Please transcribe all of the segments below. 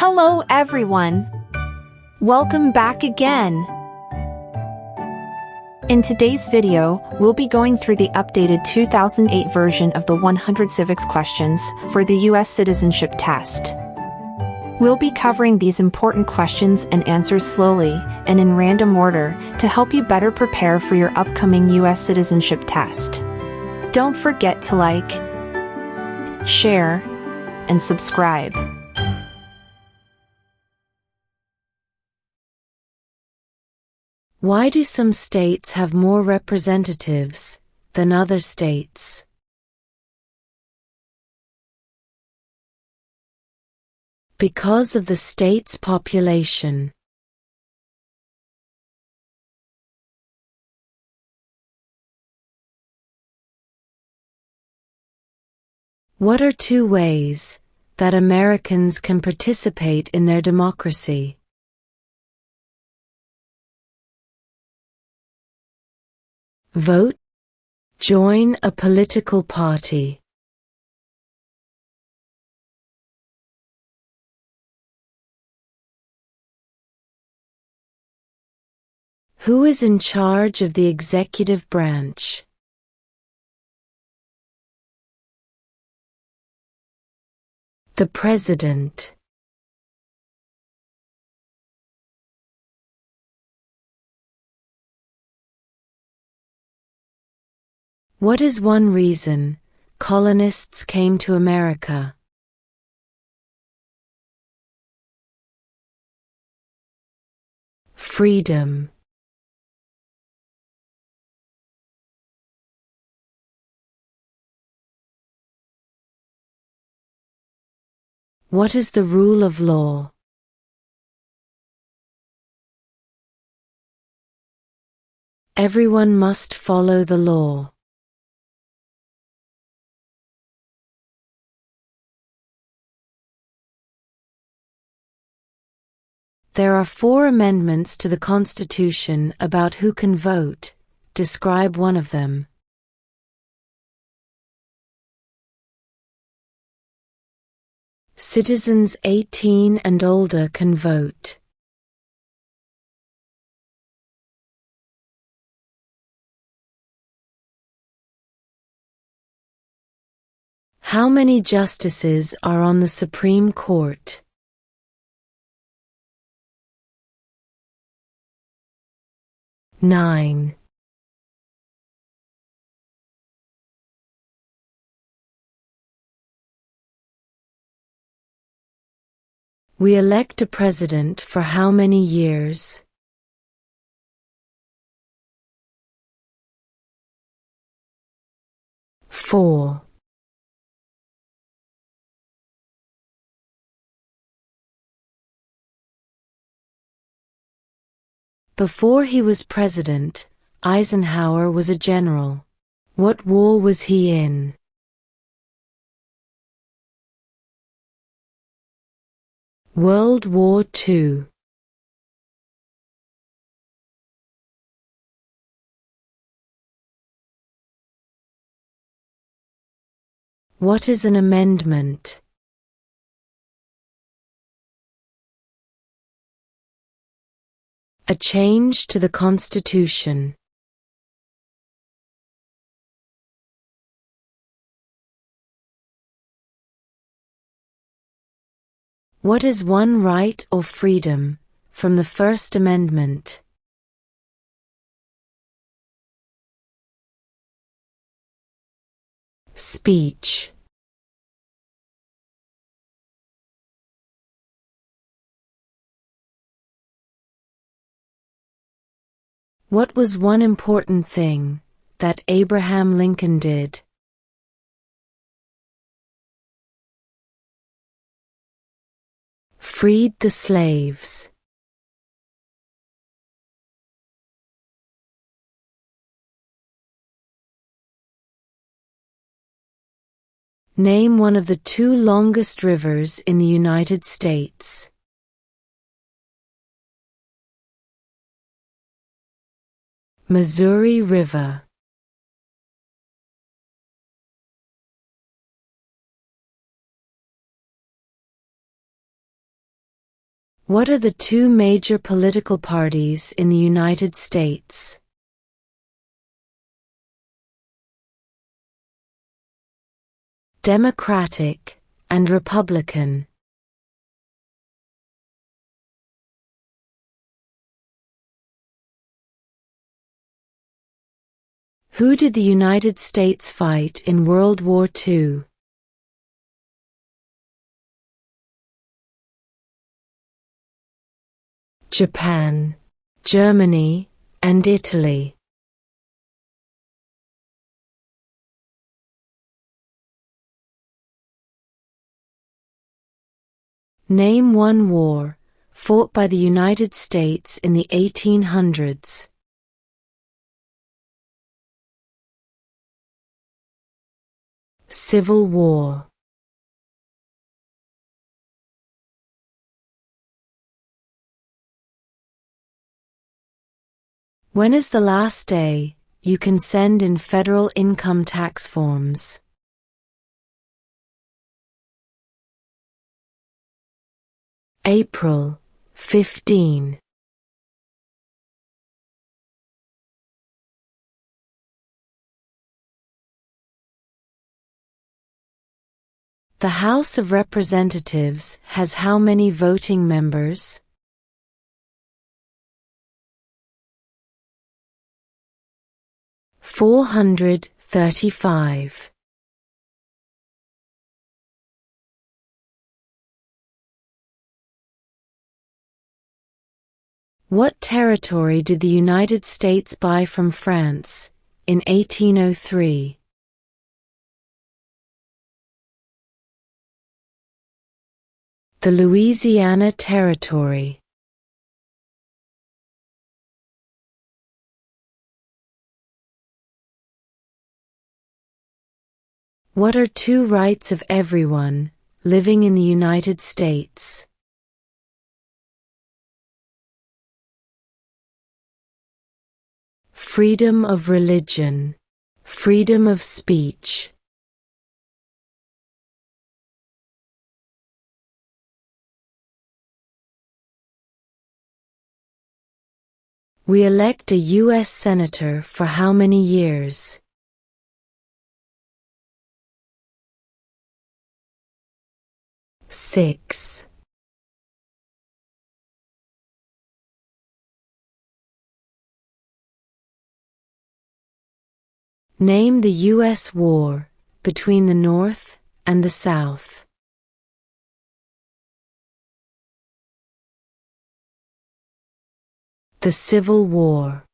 Hello everyone! Welcome back again! In today's video, we'll be going through the updated 2008 version of the 100 civics questions for the U.S. Citizenship Test. We'll be covering these important questions and answers slowly and in random order to help you better prepare for your upcoming U.S. Citizenship Test. Don't forget to like, share, and subscribe. Why do some states have more representatives than other states? Because of the state's population. What are two ways that Americans can participate in their democracy? Vote. Join a political party. Who is in charge of the executive branch? The President. What is one reason colonists came to America? Freedom. What is the rule of law? Everyone must follow the law. There are 4 amendments to the Constitution about who can vote. Describe one of them. Citizens 18 and older can vote. How many justices are on the Supreme Court? Nine. We elect a president for how many years? 4. Before he was president, Eisenhower was a general. What war was he in? World War II. What is an amendment? A change to the Constitution. What is one right or freedom from the First Amendment? Speech. What was one important thing that Abraham Lincoln did? Freed the slaves. Name one of the 2 longest rivers in the United States. Missouri River. What are the two major political parties in the United States? Democratic and Republican. Who did the United States fight in World War II? Japan, Germany, and Italy. Name one war fought by the United States in the 1800s. Civil War. When is the last day you can send in federal income tax forms? April 15. The House of Representatives has how many voting members? $435. What territory did the United States buy from France in 1803? The Louisiana Territory. What are two rights of everyone living in the United States? Freedom of religion, freedom of speech. We elect a U.S. Senator for how many years? 6. Name the U.S. war between the North and the South. The Civil War.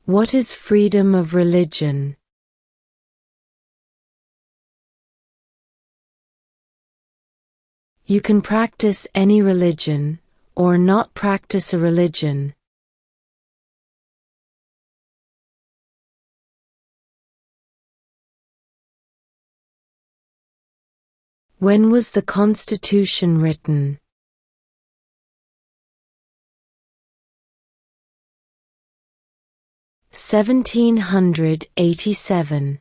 What is freedom of religion? You can practice any religion or not practice a religion. When was the Constitution written? (1787).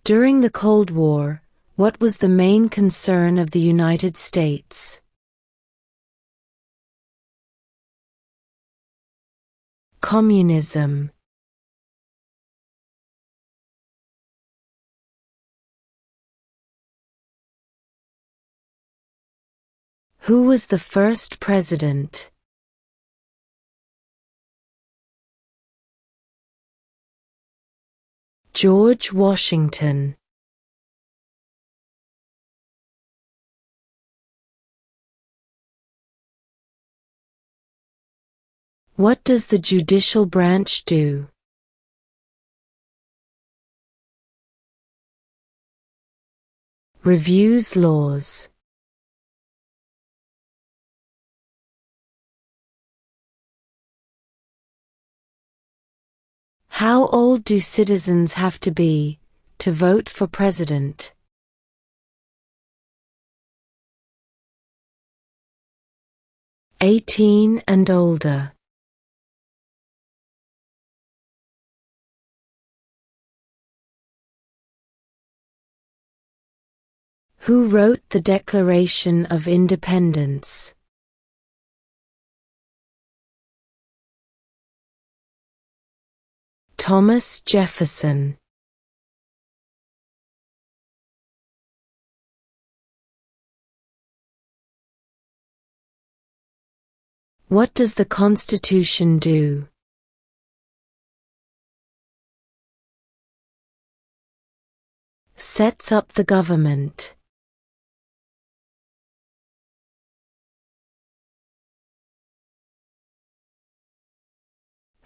During the Cold War, what was the main concern of the United States? Communism. Who was the first president? George Washington. What does the judicial branch do? Reviews laws. How old do citizens have to be to vote for president? 18 and older. Who wrote the Declaration of Independence? Thomas Jefferson. What does the Constitution do? Sets up the government.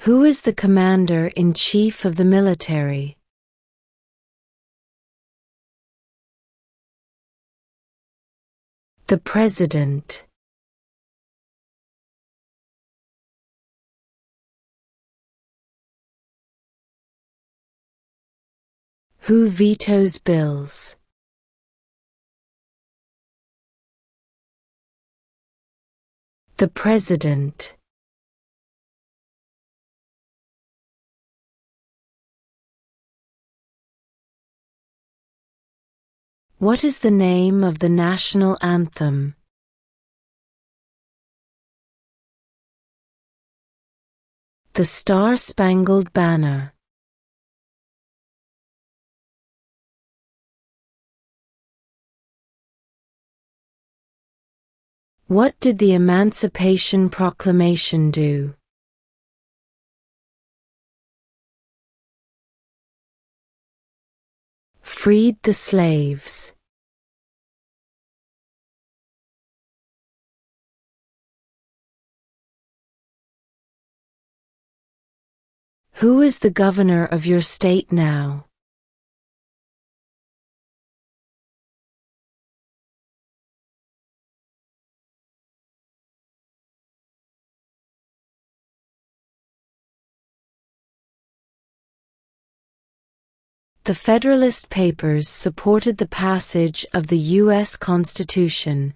Who is the Commander-in-Chief of the military? The President. Who vetoes bills? The President. What is the name of the national anthem? The Star-Spangled Banner. What did the Emancipation Proclamation do? Freed the slaves. Who is the governor of your state now? The Federalist Papers supported the passage of the U.S. Constitution.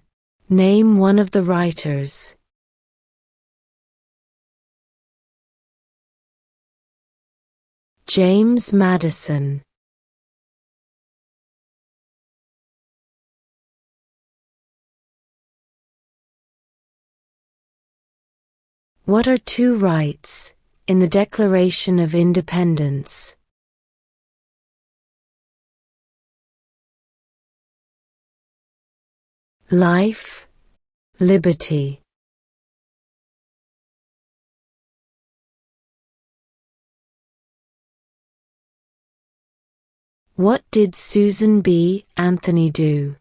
Name one of the writers. James Madison. What are two rights in the Declaration of Independence? Life, liberty. What did Susan B. Anthony do?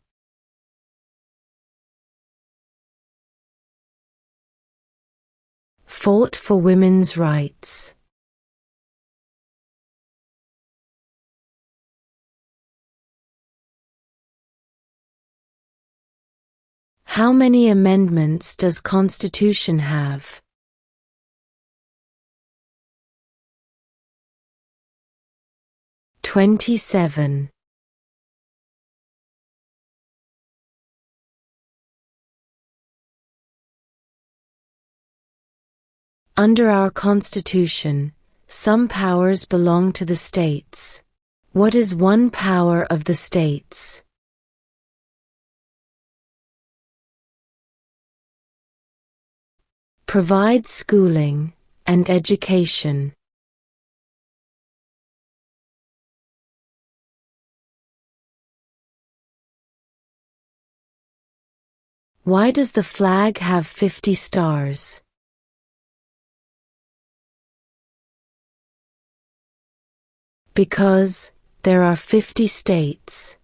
Fought for women's rights. How many amendments does Constitution have? 27. Under our Constitution, some powers belong to the states. What is one power of the states? Provide schooling and education. Why does the flag have 50 stars? Because there are 50 states.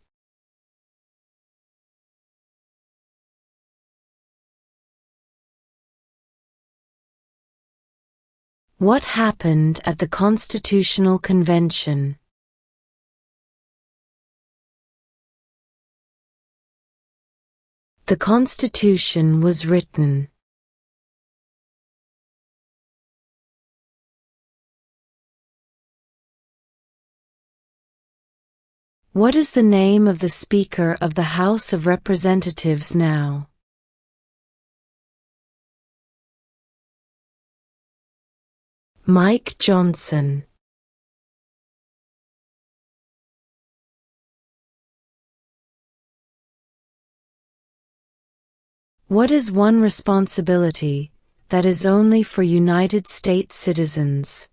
What happened at the Constitutional Convention? The Constitution was written. What is the name of the Speaker of the House of Representatives now? Mike Johnson. What is one responsibility that is only for United States citizens?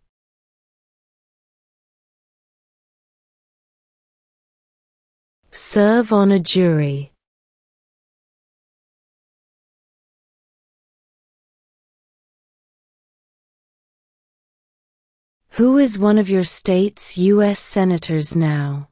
Serve on a jury. Who is one of your state's U.S. senators now?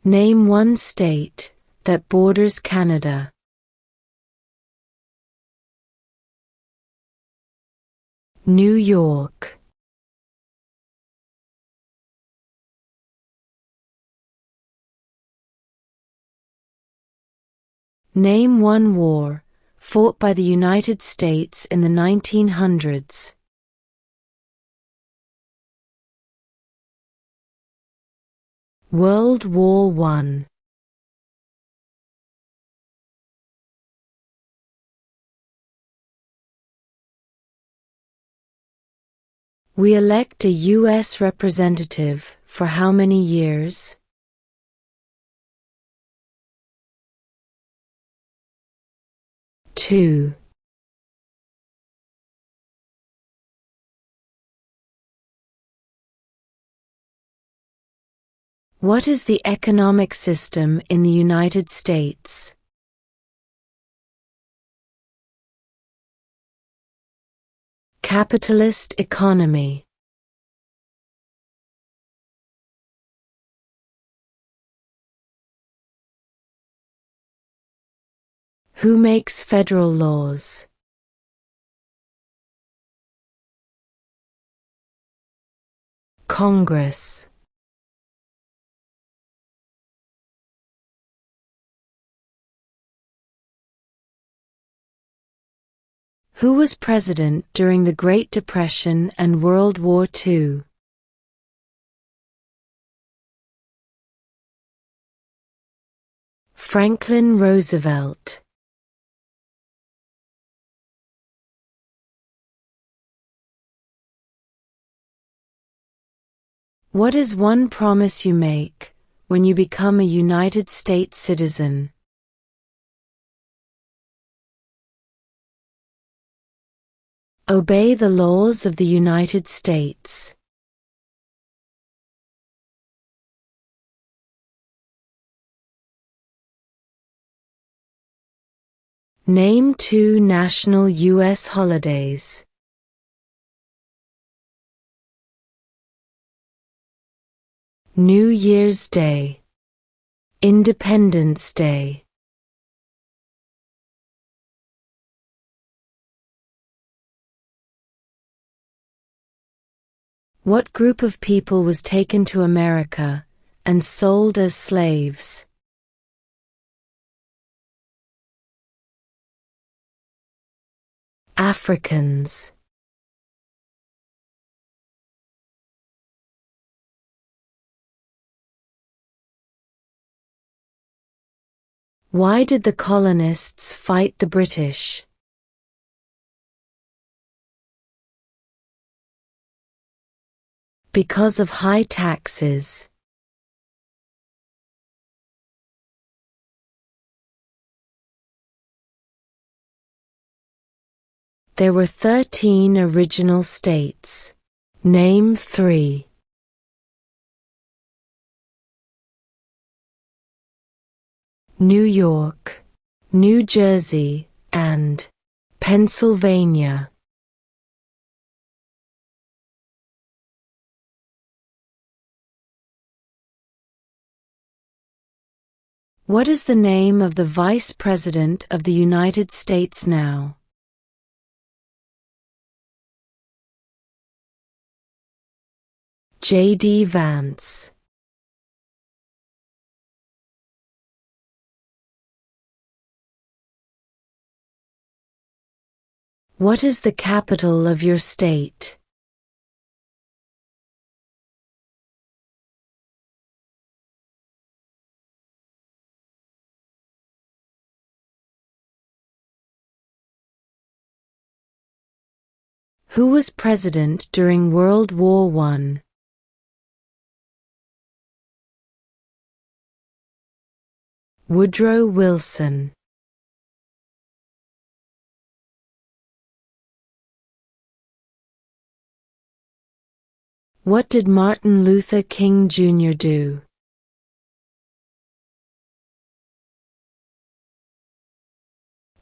Name one state that borders Canada. New York. Name one war fought by the United States in the 1900s. World War I. We elect a U.S. representative for how many years? 2. What is the economic system in the United States? Capitalist economy. Who makes federal laws? Congress. Who was president during the Great Depression and World War II? Franklin Roosevelt. What is one promise you make when you become a United States citizen? Obey the laws of the United States. Name 2 national U.S. holidays. New Year's Day. Independence Day. What group of people was taken to America and sold as slaves? Africans. Why did the colonists fight the British? Because of high taxes. There were 13 original states. Name 3. New York, New Jersey, and Pennsylvania. What is the name of the Vice President of the United States now? J.D. Vance. What is the capital of your state? Who was president during World War I? Woodrow Wilson. What did Martin Luther King Jr. do?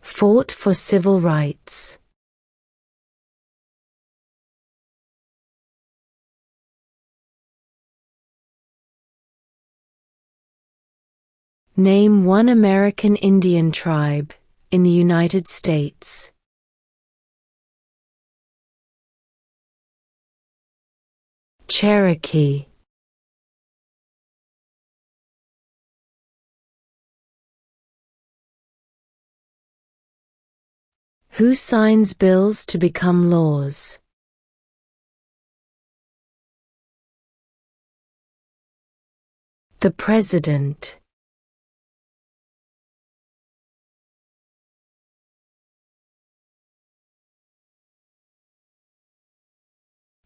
Fought for civil rights. Name one American Indian tribe in the United States. Cherokee. Who signs bills to become laws? The President.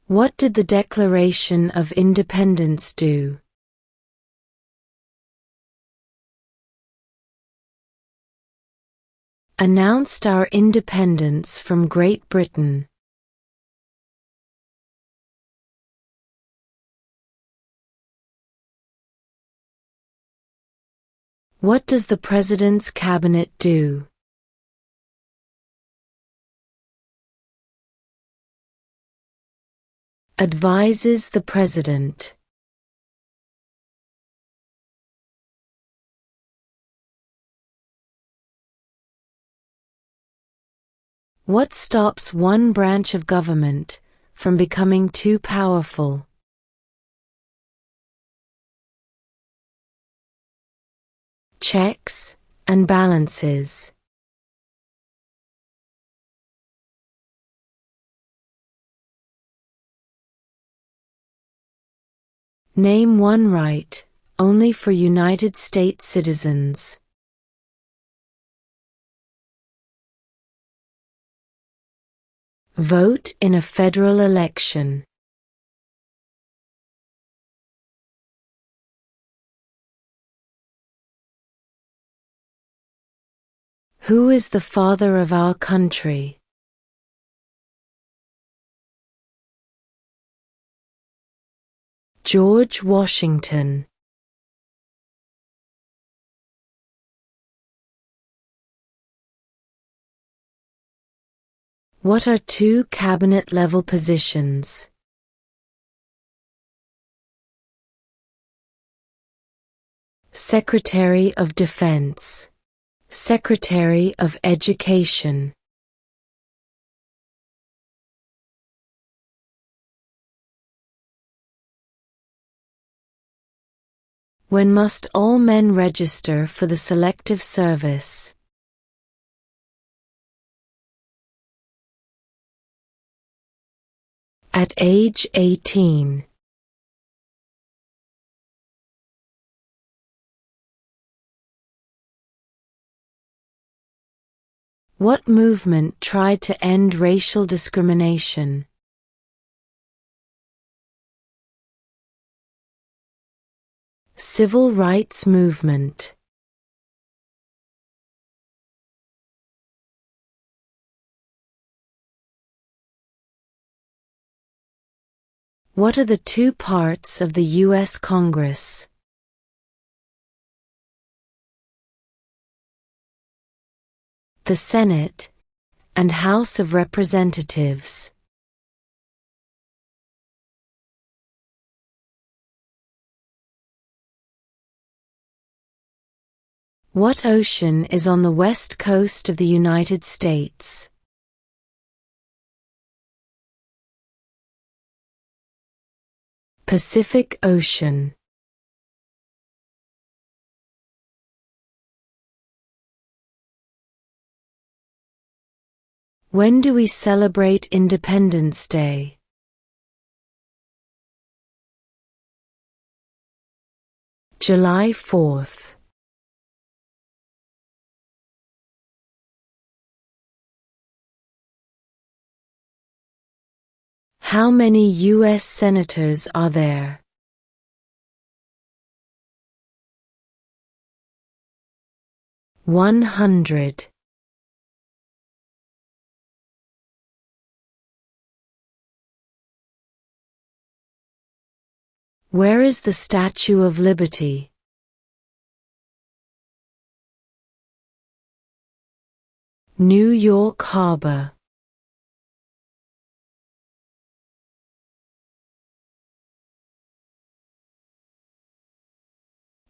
What did the Declaration of Independence do? Announced our independence from Great Britain. What does the President's Cabinet do? Advises the President. What stops one branch of government from becoming too powerful? Checks and balances. Name one right only for United States citizens. Vote in a federal election. Who is the father of our country? George Washington. What are two cabinet-level positions? Secretary of Defense. Secretary of Education. When must all men register for the Selective Service? At age 18. What movement tried to end racial discrimination? Civil rights movement. What are the two parts of the U.S. Congress? The Senate and House of Representatives. What ocean is on the west coast of the United States? Pacific Ocean. When do we celebrate Independence Day? July 4th. How many U.S. senators are there? 100. Where is the Statue of Liberty? New York Harbor.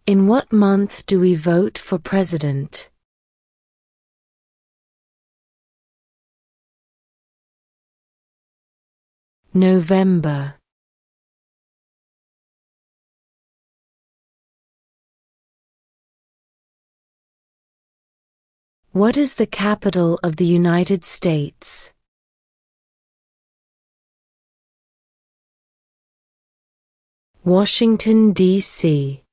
In what month do we vote for president? November. What is the capital of the United States? Washington, D.C.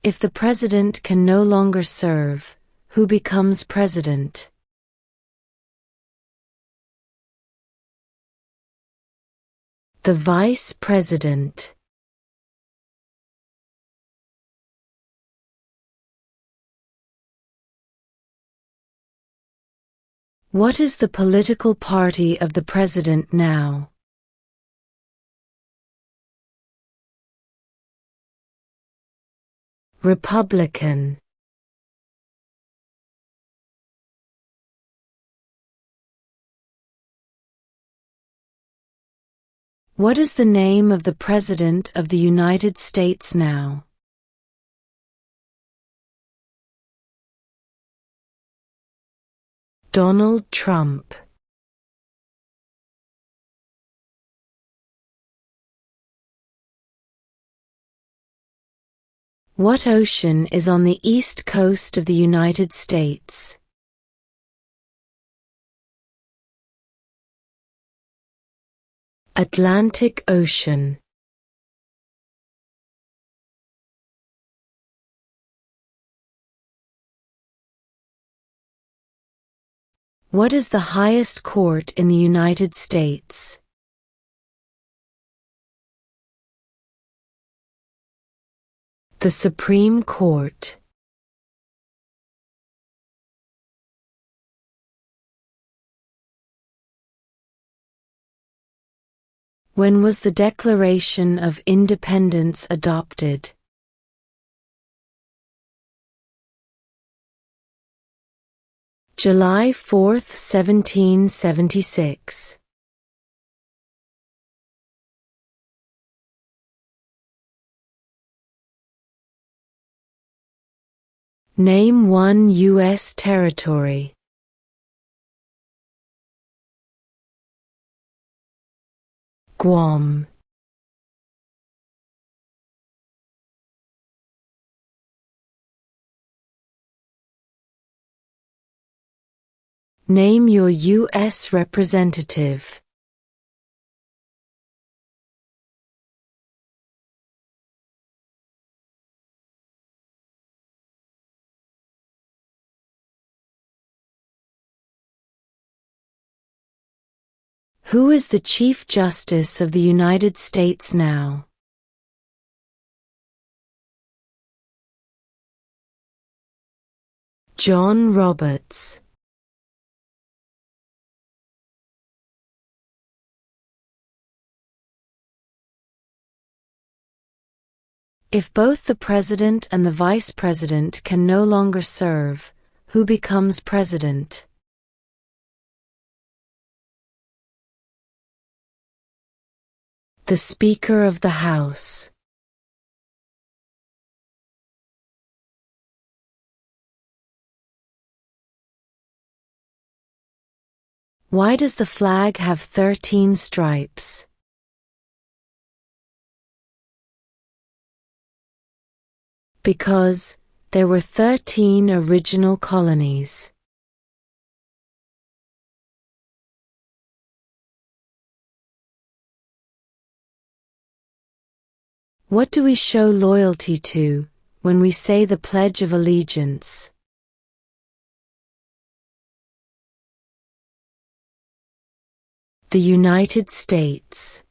If the president can no longer serve, who becomes president? The vice president. What is the political party of the president now? Republican. What is the name of the President of the United States now? Donald Trump. What ocean is on the east coast of the United States? Atlantic Ocean. What is the highest court in the United States? The Supreme Court. When was the Declaration of Independence adopted? July 4, 1776. Name one U.S. territory. Guam. Name your U.S. representative. Who is the Chief Justice of the United States now? John Roberts. If both the president and the vice president can no longer serve, who becomes president? The Speaker of the House. Why does the flag have 13 stripes? Because there were 13 original colonies. What do we show loyalty to when we say the Pledge of Allegiance? The United States.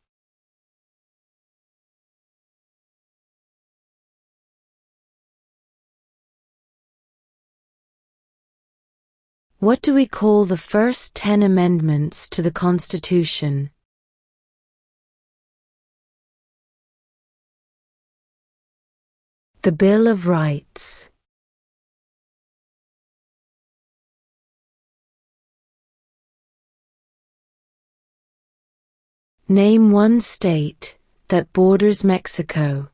What do we call the first 10 amendments to the Constitution? The Bill of Rights. Name one state that borders Mexico.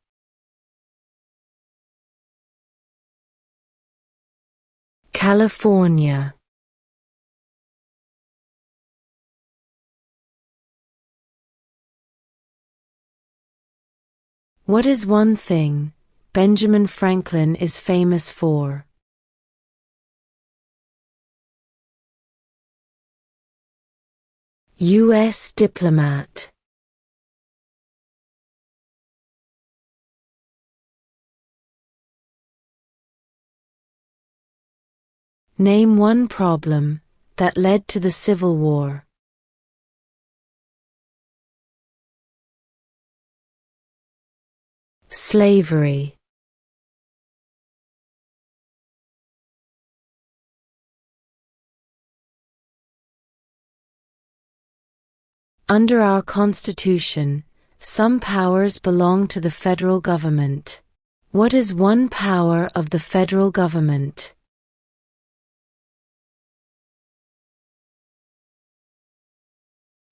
California. What is one thing Benjamin Franklin is famous for? U.S. diplomat. Name one problem that led to the Civil War. Slavery. Under our Constitution, some powers belong to the federal government. What is one power of the federal government?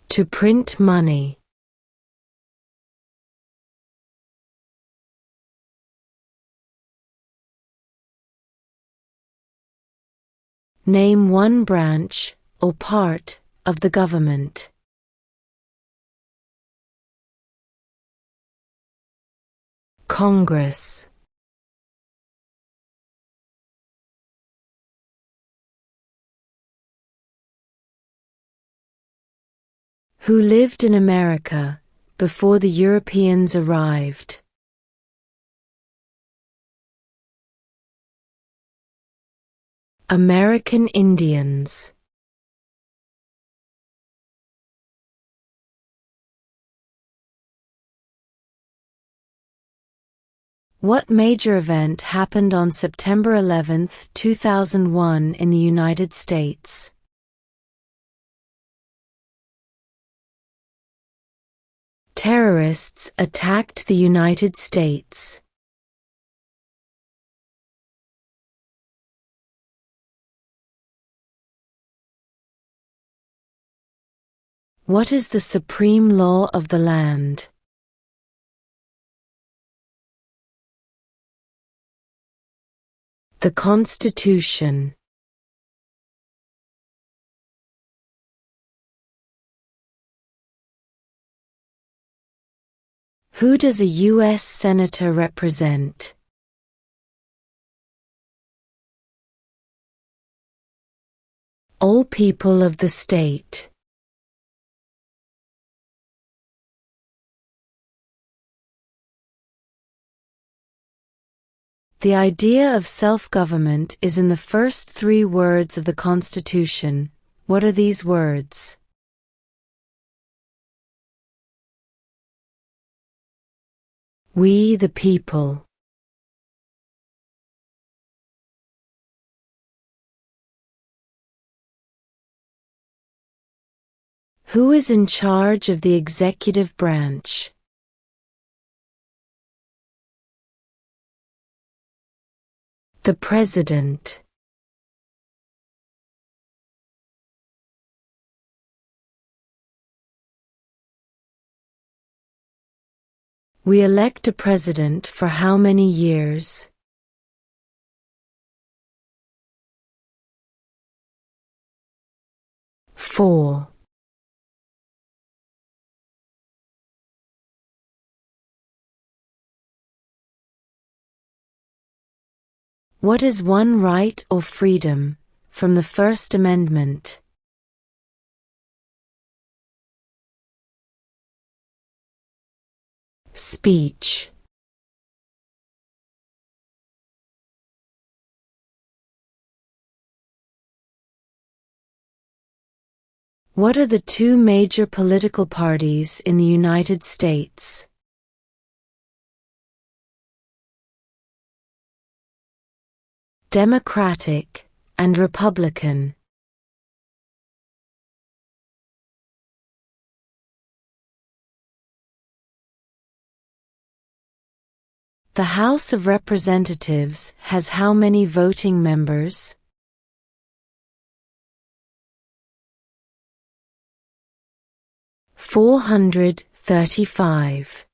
To print money. Name one branch or part of the government. Congress. Who lived in America before the Europeans arrived? American Indians. What major event happened on September 11, 2001 in the United States? Terrorists attacked the United States. What is the supreme law of the land? The Constitution. Who does a U.S. Senator represent? All people of the state. The idea of self-government is in the first 3 words of the Constitution. What are these words? We the people. Who is in charge of the executive branch? The President. We elect a president for how many years? 4. What is one right or freedom from the First Amendment? Speech. What are the two major political parties in the United States? Democratic and Republican. The House of Representatives has how many voting members? 435.